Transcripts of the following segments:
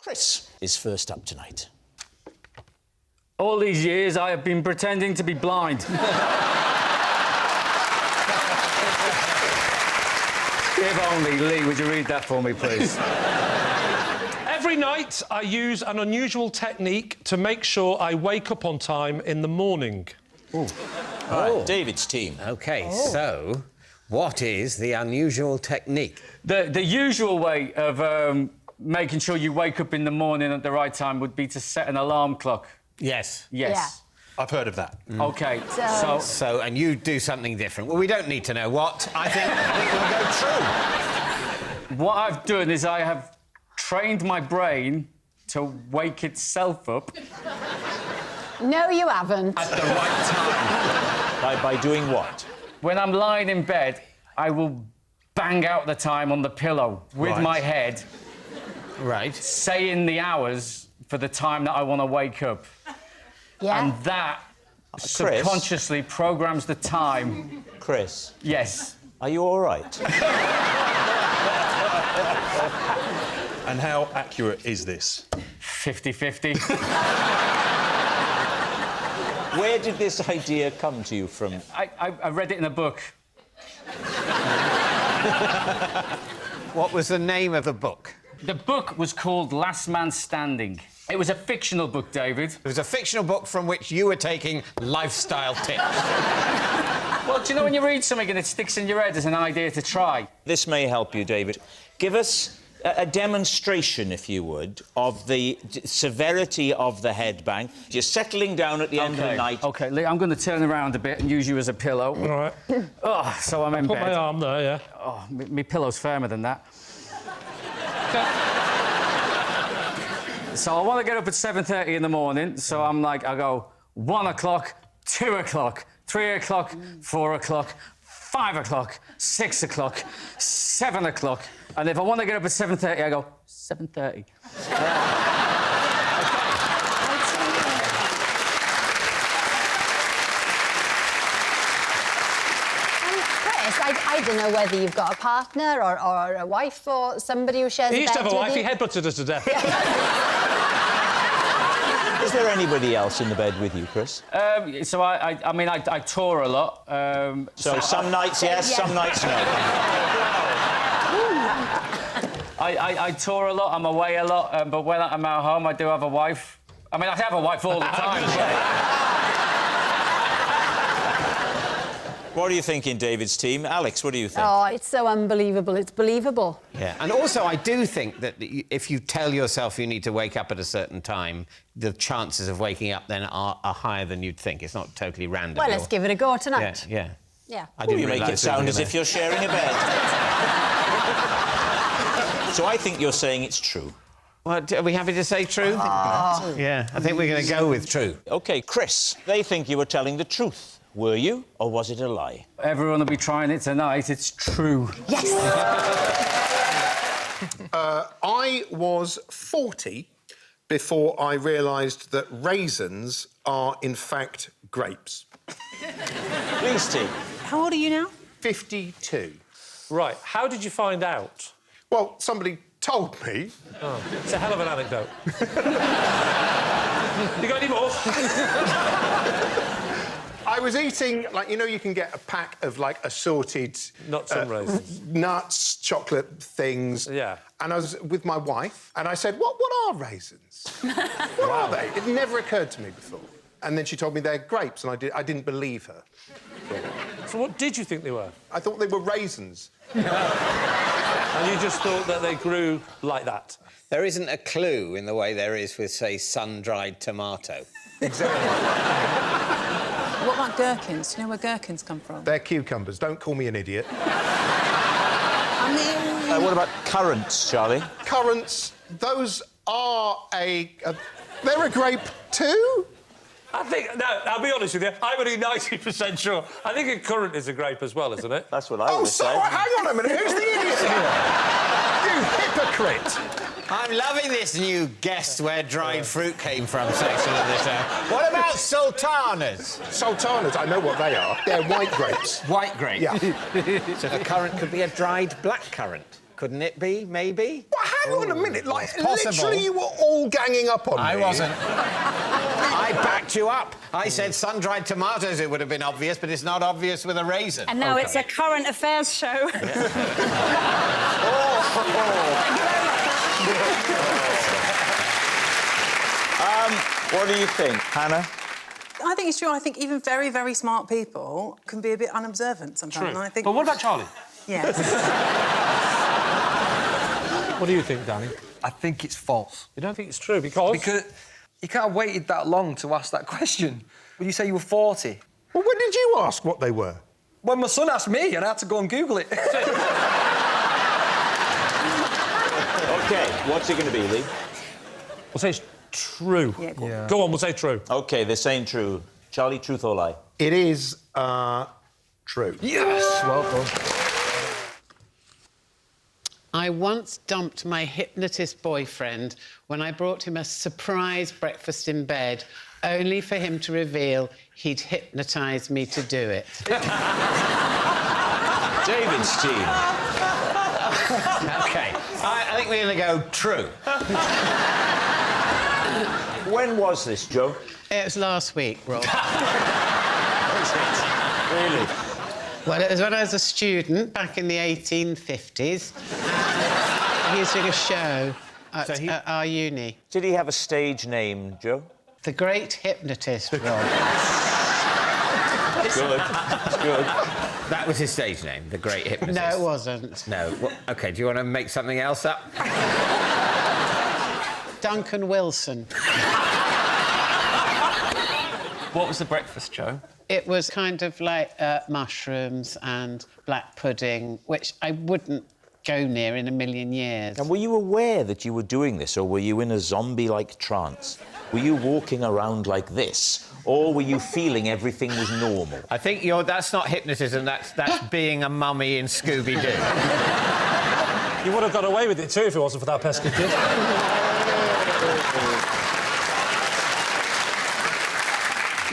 Chris is first up tonight. All these years, I have been pretending to be blind. If only. Lee, would you read that for me, please? Every night, I use an unusual technique to make sure I wake up on time in the morning. Ooh. All right, David's team. OK, so what is the unusual technique? The usual way of making sure you wake up in the morning at the right time would be to set an alarm clock. Yes. Yes. I've heard of that. OK, So, and you do something different. Well, we don't need to know what. I think we'll go true. What I've done is I have trained my brain to wake itself up No, you haven't. at the right time. By doing what? When I'm lying in bed, I will bang out the time on the pillow with my head, Right. saying the hours for the time that I want to wake up. Yeah. And that subconsciously programs the time. Chris, Yes. are you all right? And how accurate is this? 50-50. Where did this idea come to you from? I read it in a book. What was the name of the book? The book was called Last Man Standing. It was a fictional book, David. It was a fictional book from which you were taking lifestyle tips. Well, do you know when you read something and it sticks in your head as an idea to try? This may help you, David. Give us a demonstration, if you would, of the severity of the headbang. You're settling down at the end of the night. OK, Lee, I'm going to turn around a bit and use you as a pillow. All right. Oh, so I'm in Put bed. my arm there, yeah. Oh, my pillow's firmer than that. So I want to get up at 7:30 in the morning, so I'm like, I go 1 o'clock, 2 o'clock, 3 o'clock, 4 o'clock, 5 o'clock, 6 o'clock, 7 o'clock, and if I want to get up at 7:30, I go 7:30. Chris, I don't know whether you've got a partner or a wife or somebody who shares a bed He used to have a with wife, you. he headbutted her to death. Is there anybody else in the bed with you, Chris? So I mean, I tour a lot. So some nights yes, some nights no. I tour a lot, I'm away a lot, but when I'm at home, I do have a wife. I mean, I have a wife all the time. What are you thinking, David's team? Alex, what do you think? Oh, it's so unbelievable. It's believable. Yeah, and also I do think that if you tell yourself you need to wake up at a certain time, the chances of waking up then are higher than you'd think. It's not totally random. Well, let's give it a go tonight. Yeah. Yeah. I didn't You make it realise we were sound as gonna- if you're sharing a bed. So I think you're saying it's true. Well, are we happy to say true? Yeah, I think we're going to go with true. OK, Chris, they think you were telling the truth. Were you, or was it a lie? Everyone will be trying it tonight. It's true. Yes! I was 40 before I realised that raisins are, in fact, grapes. Please, team. How old are you now? 52. Right, how did you find out? Well, somebody told me. Oh, it's a hell of an anecdote. You got any more? I was eating, like, you know, you can get a pack of, like, assorted... Nuts and raisins. Nuts, chocolate things. Yeah. And I was with my wife, and I said, what are raisins? What are they? It never occurred to me before. And then she told me they're grapes, and I didn't believe her. So what did you think they were? I thought they were raisins. And you just thought that they grew like that? There isn't a clue in the way there is with, say, sun-dried tomato. Exactly. What about gherkins? Do you know where gherkins come from? They're cucumbers. Don't call me an idiot. I mean... What about currants, Charlie? Currants, those are they're a grape too? I think... No, I'll be honest with you, I'm only 90% sure. I think a currant is a grape as well, isn't it? That's what I would say. Oh, hang on a minute. Who's the idiot here? You hypocrite. I'm loving this new guest where dried fruit came from section of this show. What about sultanas? Sultanas, I know what they are. They're white grapes. White grape? Yeah. So the currant could be a dried black currant, couldn't it be, maybe? Well, how hang on a minute. Like, possible. literally, you were all ganging up on me. I wasn't. I backed you up. I said sun-dried tomatoes, it would have been obvious, but it's not obvious with a raisin. And now it's a current affairs show. What do you think, Hannah? I think it's true. I think even very, very smart people can be a bit unobservant sometimes. True. And I think... But what about Charlie? Yes. What do you think, Danny? I think it's false. You don't think it's true because... Because you can't have waited that long to ask that question. When you say you were 40. Well, when did you ask what they were? When my son asked me, and I had to go and Google it. OK, what's it going to be, Lee? We'll say it's true. Yeah, go on. Go on, we'll say true. OK, they're saying true. Charlie, truth or lie? It is, true. Yes! Well done. I once dumped my hypnotist boyfriend when I brought him a surprise breakfast in bed, only for him to reveal he'd hypnotised me to do it. David's team. OK, I think we're going to go true. When was this, Joe? It was last week, Rob. Really? Well, it was when I was a student back in the 1850s. He was doing a show at our uni. Did he have a stage name, Joe? The Great Hypnotist, Rob. It's good. It's good. That was his stage name, the Great Hypnotist. No, it wasn't. No. Well, OK, do you want to make something else up? Duncan Wilson. What was the breakfast, Joe? It was kind of like mushrooms and black pudding, which I wouldn't go near in a million years. And were you aware that you were doing this, or were you in a zombie-like trance? Were you walking around like this, or were you feeling everything was normal? I think that's not hypnotism, that's being a mummy in Scooby-Doo. You would have got away with it too if it wasn't for that pesky kid.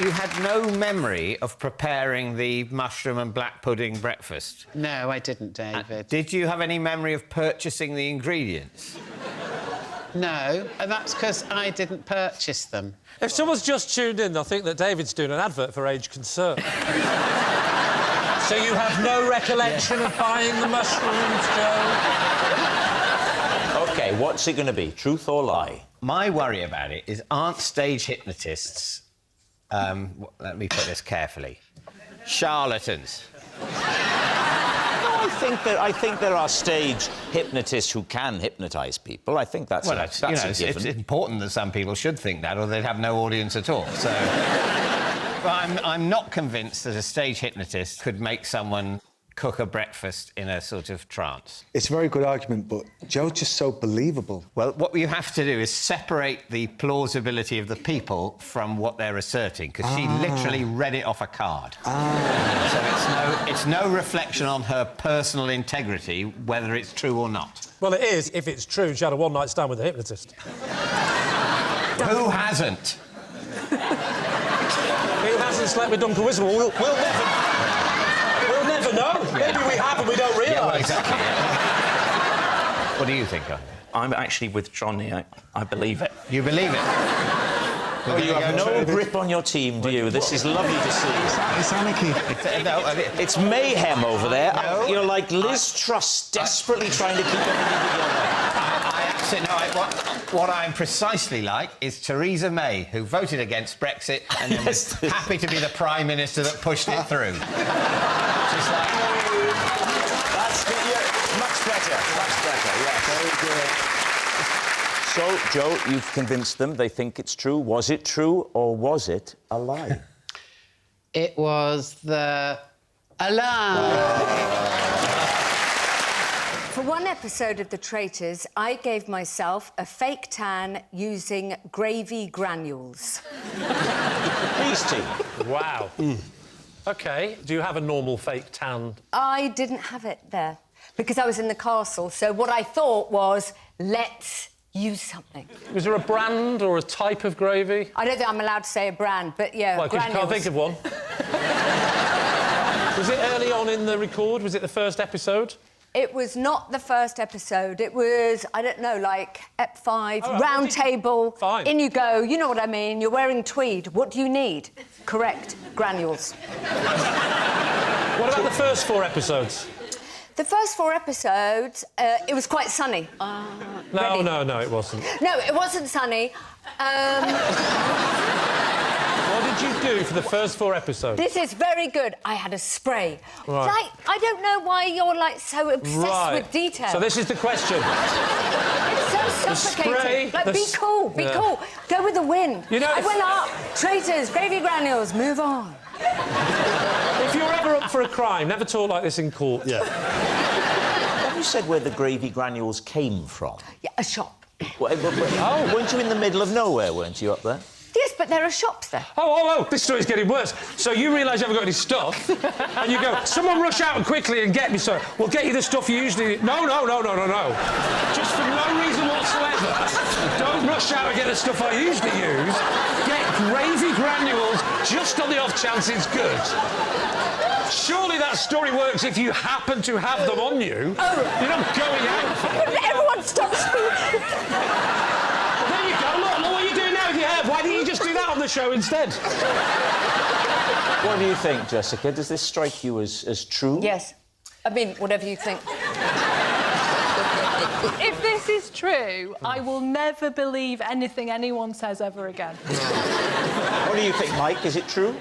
You had no memory of preparing the mushroom and black pudding breakfast? No, I didn't, David. Did you have any memory of purchasing the ingredients? No, and that's because I didn't purchase them. If someone's just tuned in, they'll think that David's doing an advert for Age Concern. So you have no recollection of buying the mushrooms, Joe? OK, what's it going to be, truth or lie? My worry about it is, aren't stage hypnotists... let me put this carefully. Charlatans. I think there are stage hypnotists who can hypnotise people. I think that's a given. It's important that some people should think that, or they'd have no audience at all. So, but I'm not convinced that a stage hypnotist could make someone cook a breakfast in a sort of trance. It's a very good argument, but Joe's just so believable. Well, what you have to do is separate the plausibility of the people from what they're asserting, because she literally read it off a card. So it's no reflection on her personal integrity, whether it's true or not. Well, it is, if it's true. She had a one-night stand with a hypnotist. Who hasn't? Who hasn't slept with Duncan Whistle? We'll never know. Yeah. Maybe we have and we don't realise. Yeah, well, exactly. Yeah. What do you think, Guy? I'm actually with Johnny. I believe it. You believe it? Oh, you have no grip on your team, do you? This is lovely to see. It's anarchy. It's mayhem over there. You're like Liz Truss, desperately trying to keep everything together. What I'm precisely like is Theresa May, who voted against Brexit and then was happy to be the Prime Minister that pushed it through. She's like... That's good, yeah, much better, yeah. Very good. So, Joe, you've convinced them. They think it's true. Was it true or was it a lie? It was a lie. For one episode of The Traitors, I gave myself a fake tan using gravy granules. Please, team. Wow. OK, do you have a normal fake tan? I didn't have it there because I was in the castle, so what I thought was, let's use something. Was there a brand or a type of gravy? I don't think I'm allowed to say a brand, but yeah, Well, because you can't think of one. Was it early on in the record? Was it the first episode? It was not the first episode. It was, I don't know, like Ep 5, Oh, round table. Fine. In you go. You know what I mean. You're wearing tweed. What do you need? Correct. Granules. What about the first 4 episodes? The first 4 episodes, it was quite sunny. No, it wasn't. No, it wasn't sunny. What did you do for the first 4 episodes? This is very good. I had a spray. Right. Like, I don't know why you're, like, so obsessed with detail. So this is the question. It's so suffocating. spray, Be cool, be cool. Go with the wind. You know, I went up. Traitors, gravy granules, move on. If you're ever up for a crime, never talk like this in court. Yeah. Have you said where the gravy granules came from? Yeah, a shop. Oh, weren't you in the middle of nowhere, weren't you, up there? Yes, but there are shops there. Oh, this story's getting worse. So you realise you haven't got any stuff, and you go, someone rush out and quickly and get me some. We'll get you the stuff you usually... No. Just for no reason whatsoever, don't rush out and get the stuff I usually use. Get gravy granules just on the off chance it's good. Surely that story works if you happen to have them on you. Oh. You're not going out for them. Everyone stop speaking. There you go. Look what are you doing now with your hair? Why didn't you just do that on the show instead? What do you think, Jessica? Does this strike you as true? Yes. I mean, whatever you think. If this is true, I will never believe anything anyone says ever again. What do you think, Mike? Is it true?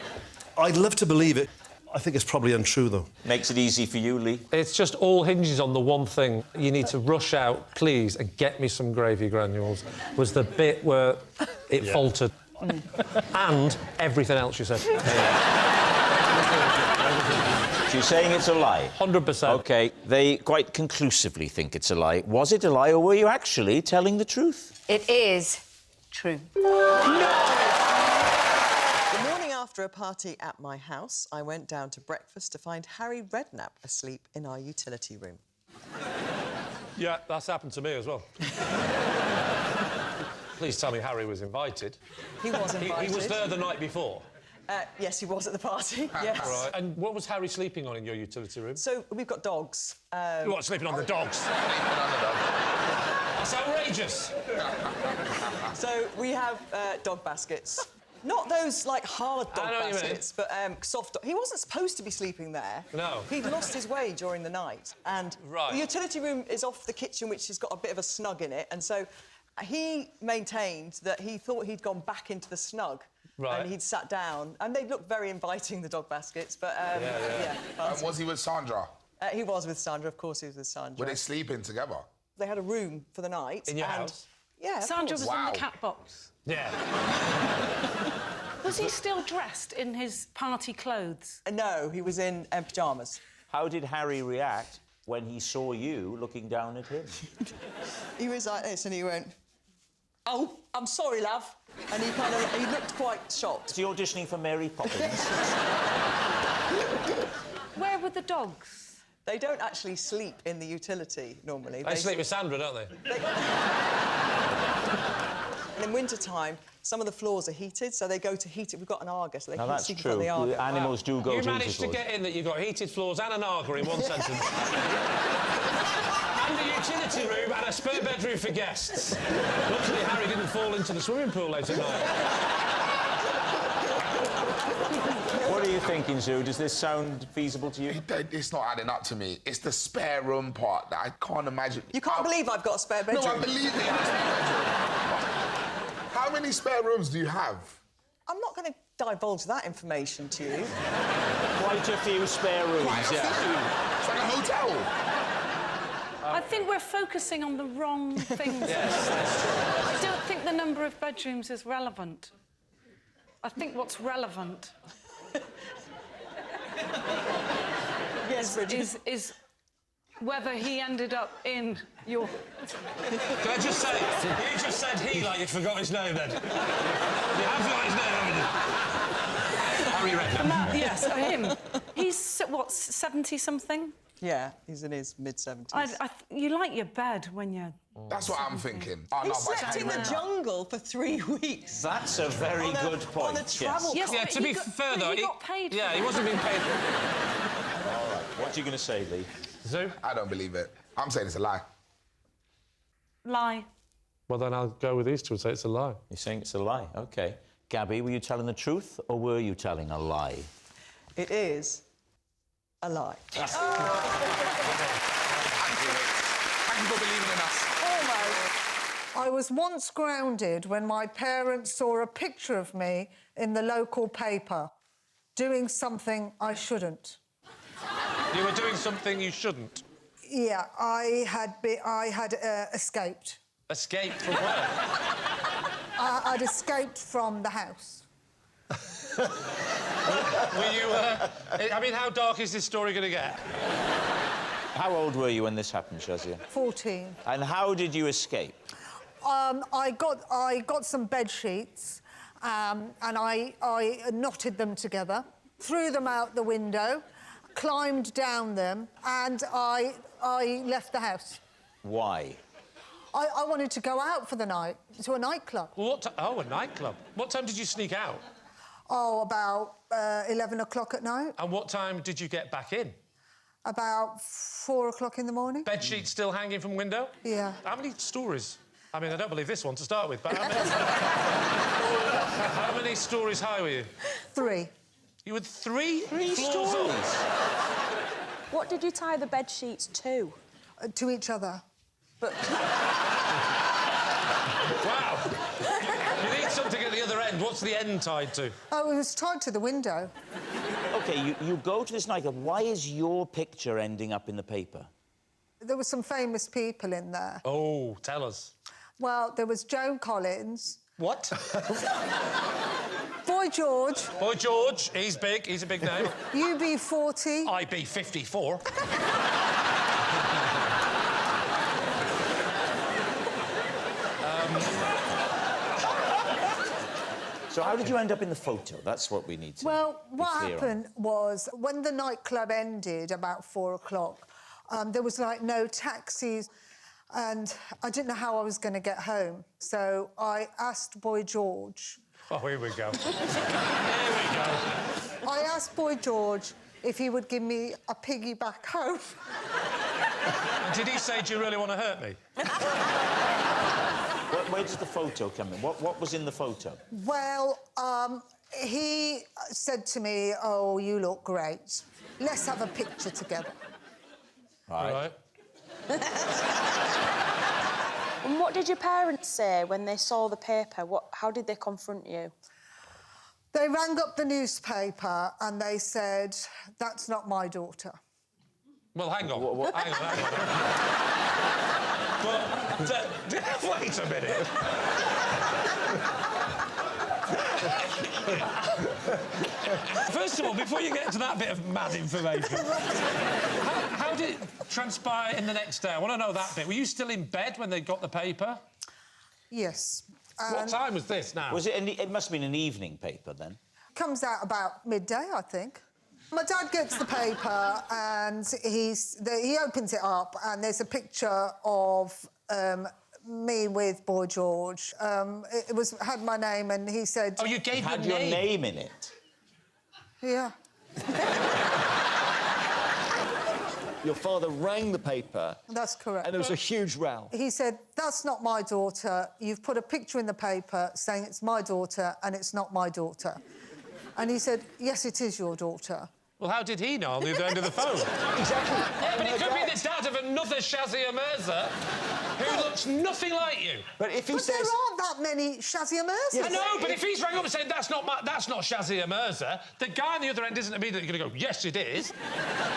I'd love to believe it. I think it's probably untrue, though. Makes it easy for you, Lee. It's just all hinges on the one thing. You need to rush out, please, and get me some gravy granules, was the bit where it faltered. And everything else you said. She's saying it's a lie? 100%. OK, they quite conclusively think it's a lie. Was it a lie, or were you actually telling the truth? It is true. After a party at my house, I went down to breakfast to find Harry Redknapp asleep in our utility room. Yeah, that's happened to me as well. Please tell me Harry was invited. He was invited. He was there the night before? Yes, he was at the party, yes. Right. And what was Harry sleeping on in your utility room? So, we've got dogs. What, sleeping on the dogs? That's outrageous. So, we have dog baskets. Not those, like, hard dog baskets, but soft dog. He wasn't supposed to be sleeping there. No. He'd lost his way during the night. And the utility room is off the kitchen, which has got a bit of a snug in it. And so he maintained that he thought he'd gone back into the snug. Right. And he'd sat down. And they looked very inviting, the dog baskets, but, yeah. And was he with Sandra? He was with Sandra, of course he was with Sandra. Were they sleeping together? They had a room for the night. In your house? Yeah, Sandra was in the cat box. Yeah. Was he still dressed in his party clothes? No, he was in pyjamas. How did Harry react when he saw you looking down at him? He was like this, and he went, "Oh, I'm sorry, love." And he looked quite shocked. Is he auditioning for Mary Poppins? Where were the dogs? They don't actually sleep in the utility, normally. They sleep with Sandra, don't they? And in winter-time, some of the floors are heated, so they go to heat it. We've got an Arga, so they Now, heat that's sleep true. on the Arga. The animals do go to You heated managed to floors. get in that you've got heated floors and an Arga in one sentence. And a utility room and a spare bedroom for guests. Luckily, Harry didn't fall into the swimming pool late at night. What are you thinking, Zoo? Does this sound feasible to you? It's not adding up to me. It's the spare room part that I can't imagine. You can't believe I've got a spare bedroom? No, I believe it. How many spare rooms do you have? I'm not going to divulge that information to you. Quite a few spare rooms, It's like a hotel. I think we're focusing on the wrong things. I don't think the number of bedrooms is relevant. I think what's relevant is whether he ended up in your... Can I just say, you just said he like you forgot his name then. You have forgot his name, haven't you? Harry Redknapp. Yes, him. He's, what, 70-something? Yeah, he's in his mid-70s. You like your bed when you're... That's what I'm thinking. Oh, He no, but slept in the jungle for 3 weeks. That's a very good point. On a travel Yes, Yeah, but to be fair, though... he got paid for Yeah, he that. wasn't being paid... All right, what are you going to say, Lee? Zoo? I don't believe it. I'm saying it's a lie. Lie. Well, then I'll go with these two and say it's a lie. You're saying it's a lie? OK. Gabby, were you telling the truth or were you telling a lie? It is a lie. Thank you for believing in us. I was once grounded when my parents saw a picture of me in the local paper doing something I shouldn't. You were doing something you shouldn't? Yeah, I had escaped. Escaped from where? I'd escaped from the house. Were you... I mean, how dark is this story going to get? How old were you when this happened, Shazia? 14. And how did you escape? I got some bed sheets and I knotted them together, threw them out the window, climbed down them, and I left the house. Why? I wanted to go out for the night, to a nightclub. Oh, a nightclub. What time did you sneak out? Oh, about 11 o'clock at night. And what time did you get back in? About 4 o'clock in the morning. Bed sheets still hanging from window? Yeah. How many stories? I mean, I don't believe this one to start with, but how many... how many stories high were you? 3. You had 3 3 floors stories. up? What did you tie the bed sheets to? To each other. But... Wow. You need something at the other end. What's the end tied to? Oh, it was tied to the window. OK, you go to this nightclub. Why is your picture ending up in the paper? There were some famous people in there. Oh, tell us. Well, there was Joan Collins. What? Boy George. Boy George, he's big, he's a big name. UB40. IB54. So how did you end up in the photo? That's what we need to Well, what be clear happened was when the nightclub ended about 4 o'clock, there was, like, no taxis, and I didn't know how I was going to get home. So I asked Boy George... Oh, here we go. Here we go. I asked Boy George if he would give me a piggy back home. And did he say, do you really want to hurt me? Where does the photo come in? What was in the photo? Well, he said to me, oh, you look great. Let's have a picture together. Right. And what did your parents say when they saw the paper? How did they confront you? They rang up the newspaper and they said, that's not my daughter. Well, hang on. Hang on. But, wait a minute. First of all, before you get into that bit of mad information, how did it transpire in the next day? I want to know that bit. Were you still in bed when they got the paper? Yes. What time was this now? Was it? It must have been an evening paper then. Comes out about midday, I think. My dad gets the paper and he opens it up and there's a picture of me with Boy George. It had my name and he said... Oh, you gave your name? Had your name in it? Yeah. Your father rang the paper. That's correct. And there was a huge row. He said, that's not my daughter. You've put a picture in the paper saying it's my daughter and it's not my daughter. And he said, yes, it is your daughter. Well, how did he know on the other end of the phone? Exactly. Yeah, but it could be the dad of another Shazia Mirza who looks nothing like you. But if he says... there aren't that many Shazia Mirzas. Yes. I know, but if he's rang up and said, that's not Shazia Mirza, the guy on the other end isn't immediately going to go, yes, it is.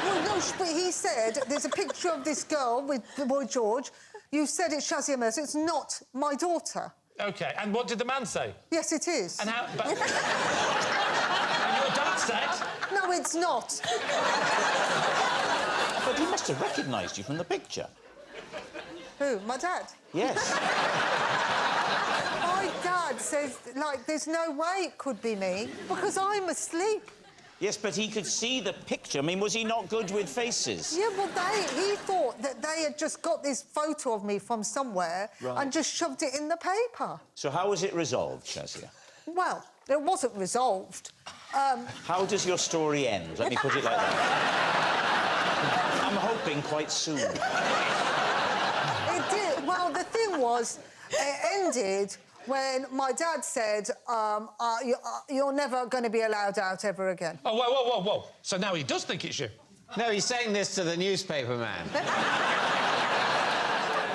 No, but he said, there's a picture of this girl with the Boy George. You said it's Shazia Mirza. It's not my daughter. OK, and what did the man say? Yes, it is. And how... and your dad said... No, it's not. But he must have recognised you from the picture. Who? My dad? Yes. My dad says, like, there's no way it could be me because I'm asleep. Yes, but he could see the picture. I mean, was he not good with faces? Yeah, well, he thought that they had just got this photo of me from somewhere and just shoved it in the paper. So how was it resolved, Shazia? Well, it wasn't resolved. How does your story end? Let me put it like that. I'm developing quite soon. It did. Well, the thing was, it ended when my dad said, you're never going to be allowed out ever again. Oh, whoa. So now he does think it's you? No, he's saying this to the newspaper man.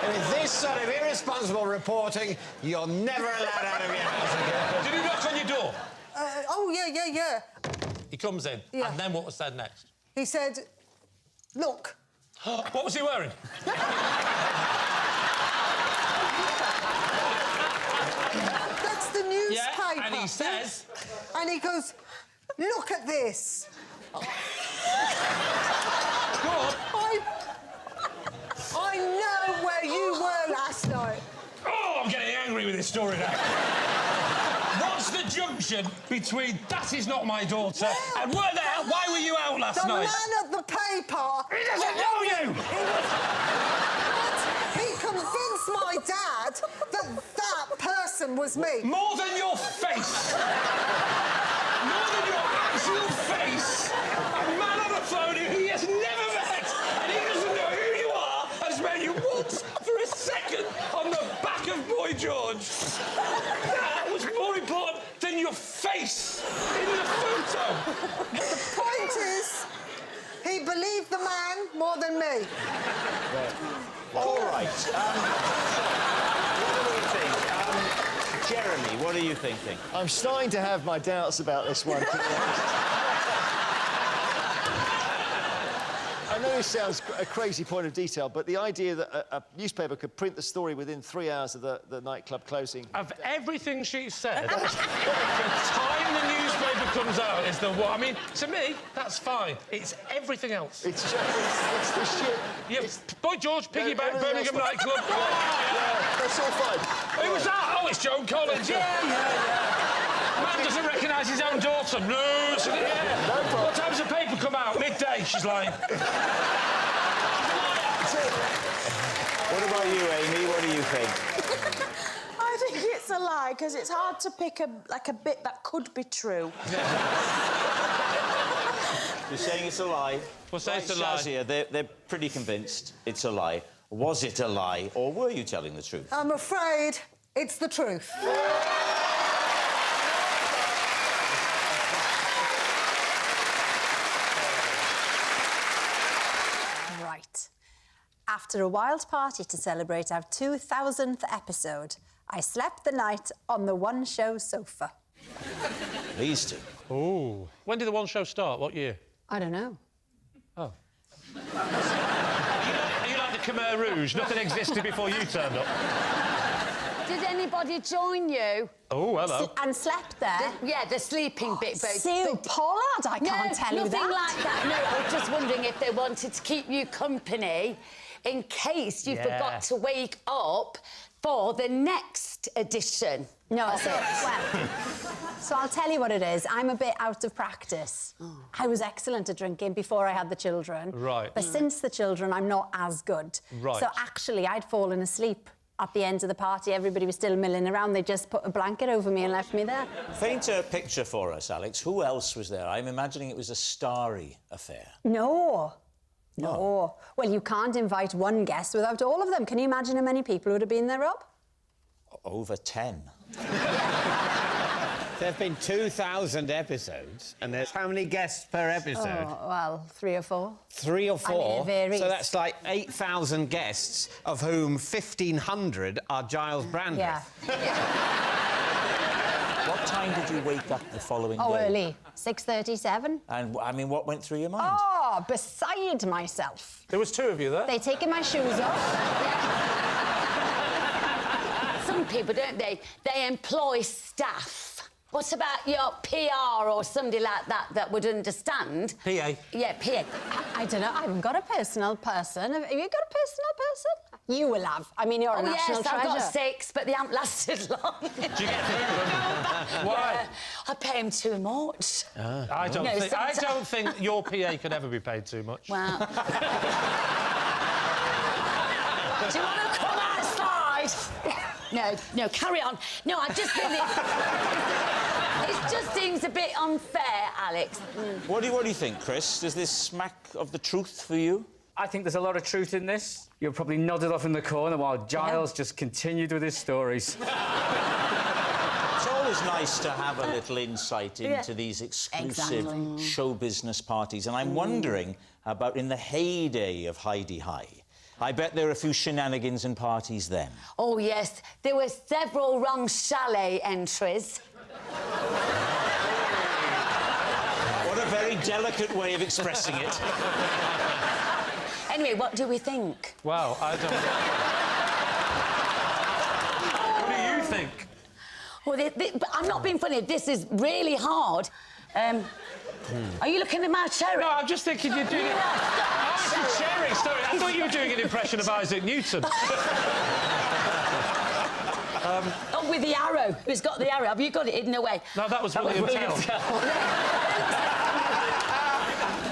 With this sort of irresponsible reporting, you're never allowed out of your house again. Did he knock on your door? Oh, yeah. He comes in, Yeah. and then what was said next? He said, look. What was he wearing? That's the newspaper. Yeah, and he says... And he goes, look at this. Go on. I know where you were last night. Oh, I'm getting angry with this story now. What's the junction between that is not my daughter and why were you out last night? The man at the paper... He doesn't know you! He convinced my dad that person was me. More than your face! More than your actual face! A man on the phone who he has never met and he doesn't know who you are has met you once for a second on the back of Boy George. That was more important than your face in the photo. The point is, he believed the man more than me. All right. What do we think? Jeremy, what are you thinking? I'm starting to have my doubts about this one. I know this sounds a crazy point of detail, but the idea that a newspaper could print the story within 3 hours of the nightclub closing... Of everything she said, the time the newspaper comes out is the one... I mean, to me, that's fine. It's everything else. It's just... It's the shit. Yeah, Boy George, piggyback, Birmingham Nightclub. Yeah, that's all fine. Who was that? Oh, it's Joan Collins. Yeah. Man doesn't recognise his own daughter. No, What time's the paper come out? Midday, she's lying. What about you, Amy? What do you think? I think it's a lie, because it's hard to pick a bit that could be true. You're saying it's a lie? We'll say it's a lie. Shazia, they're pretty convinced it's a lie. Was it a lie, or were you telling the truth? I'm afraid it's the truth. Right. After a wild party to celebrate our 2000th episode, I slept the night on the one-show sofa. Please do. Oh. When did the one show start? What year? I don't know. Oh. Are you like the Khmer Rouge? Nothing existed before you turned up. Did anybody join you? Oh, hello. And slept there? The sleeping bit. Sue Pollard, I can't tell you that. Nothing like that. No, I was just wondering if they wanted to keep you company in case you forgot to wake up for the next edition. No, so I'll tell you what it is. I'm a bit out of practice. I was excellent at drinking before I had the children. Right. But since the children, I'm not as good. Right. So actually, I'd fallen asleep at the end of the party. Everybody was still milling around. They just put a blanket over me and left me there. Paint a picture for us, Alex. Who else was there? I'm imagining it was a starry affair. No. Well, you can't invite one guest without all of them. Can you imagine how many people would have been there, Rob? Over 10. There have been 2,000 episodes, and there's how many guests per episode? Oh, well, 3 or 4. 3 or 4? I mean, it varies. So that's like 8,000 guests, of whom 1,500 are Giles Brandreth. Yeah. What time did you wake up the following day? Oh, early. 6:37. And, I mean, what went through your mind? Oh, beside myself. There was 2 of you there? They'd taken my shoes off. Some people, don't they? They employ staff. What about your PR or somebody like that would understand? PA. Yeah, PA. I don't know. I haven't got a personal person. Have you got a personal person? You will have. I mean, you're a national treasure. I've got 6, but they haven't lasted long. Do you get through them? Why? Yeah, I pay them too much. I don't think your PA could ever be paid too much. Well... Do you want to come outside? No, carry on. No, I just think it just seems a bit unfair, Alex. What do you think, Chris? Does this smack of the truth for you? I think there's a lot of truth in this. You're probably nodded off in the corner while Giles just continued with his stories. It's always nice to have a little insight into these exclusive show business parties, and I'm wondering about in the heyday of Heidi High. I bet there are a few shenanigans and parties then. Oh, yes. There were several wrong chalet entries. What a very delicate way of expressing it. Anyway, what do we think? Well, I don't... What do you think? Well, but I'm not being funny. This is really hard. Are you looking at my cherry? No, I'm just thinking you're doing it... Oh, it's a cherry. Sorry, I thought you were doing an impression of Isaac Newton. Oh, with the arrow. Who's got the arrow? Have you got it hidden away? No, that was William Tell.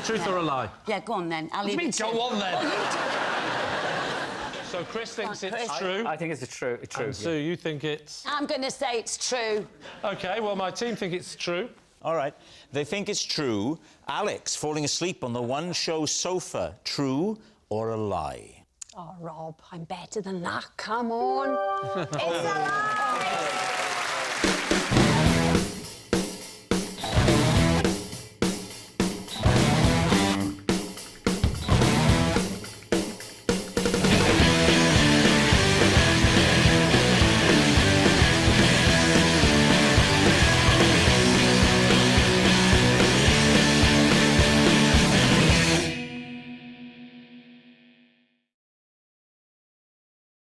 Truth or a lie? Yeah, go on then. I'll What do leave you mean, it to go you. on then? Oh, So Chris thinks it's Chris. true. I think it's true. And Sue, you think it's... I'm going to say it's true. OK, well, my team think it's true. All right. They think it's true. Alex falling asleep on the one-show sofa. True or a lie? Oh, Rob, I'm better than that. Come on. It's a lie!